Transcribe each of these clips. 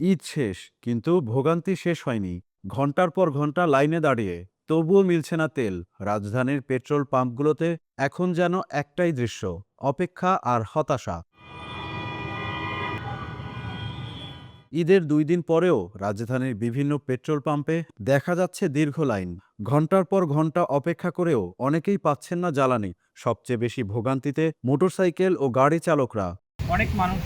ঈদ শেষ, কিন্তু ভোগান্তি শেষ হয়নি। ঘন্টার পর ঘন্টা লাইনে দাঁড়িয়ে তবুও মিলছে না তেল। রাজধানীর পেট্রোল পাম্পগুলোতে এখন যেন একটাই দৃশ্য, অপেক্ষা আর হতাশা। ঈদের ২ দিন পরেও রাজধানীর বিভিন্ন পেট্রোল পাম্পে দেখা যাচ্ছে দীর্ঘ লাইন। ঘন্টার পর ঘন্টা অপেক্ষা করেও অনেকেই পাচ্ছেন না জ্বালানি। সবচেয়ে বেশি ভোগান্তিতে মোটরসাইকেল ও গাড়ি চালকরা। অনেক মানুষ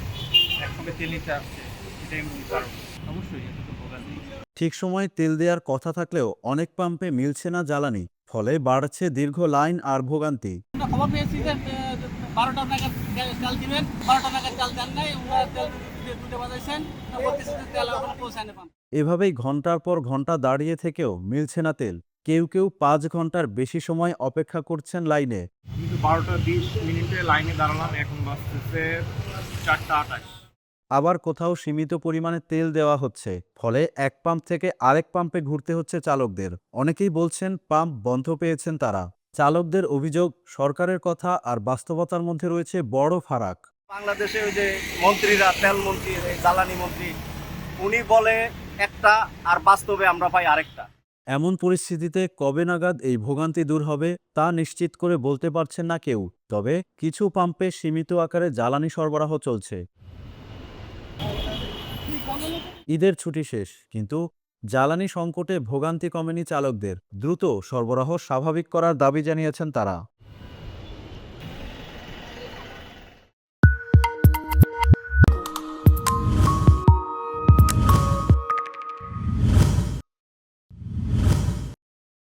একসঙ্গে তেল নিতে আসছে, এটাই মূল কারণ। অবশ্যই এটা তো ভোগান্তি। ঠিক সময়ে তেল দেওয়ার কথা থাকলেও অনেক পাম্পে মিলছে না জ্বালানি, ফলে বাড়ছে দীর্ঘ লাইন আর ভোগান্তি। আমরা খবর পেয়েছি যে ১২টা নাগাদ চাল দিবেন, ১২টা নাগাদ চাল দেন নাই, ওনারা তেল দুটো বাজাইছেন, বলতেছে যে তেল এখন পৌঁছায় পাম্প। এভাবেই ঘন্টার পর ঘন্টা দাঁড়িয়ে থেকেও মিলছে না তেল। কেউ কেউ ৫ ঘন্টার বেশি সময় অপেক্ষা করছেন লাইনে। আমি তো ১২টা ২০ মিনিটে লাইনে দাঁড়ালাম, এখন বাজতেছে ৪টা ২৮। আবার কোথাও সীমিত পরিমাণে তেল দেওয়া হচ্ছে, ফলে এক পাম্প থেকে আরেক পাম্পে ঘুরতে হচ্ছে চালকদের। অনেকেই বলছেন পাম্প বন্ধ পেয়েছেন তারা। চালকদের অভিযোগ, সরকারের কথা আর বাস্তবতার মধ্যে রয়েছে বড় ফারাক। বাংলাদেশে ওই যে মন্ত্রীরা, তেল মন্ত্রী, এই জ্বালানি মন্ত্রী, উনি বলে একটা আর বাস্তবে আমরা পাই আরেকটা। এমন পরিস্থিতিতে কবে নাগাদ এই ভোগান্তি দূর হবে তা নিশ্চিত করে বলতে পারছেন না কেউ। তবে কিছু পাম্পে সীমিত আকারে জ্বালানি সরবরাহ চলছে। ঈদের ছুটি শেষ, কিন্তু জ্বালানি সংকটে ভোগান্তি কমেনি চালকদের। দ্রুত সরবরাহ স্বাভাবিক করার দাবি জানিয়েছেন তারা।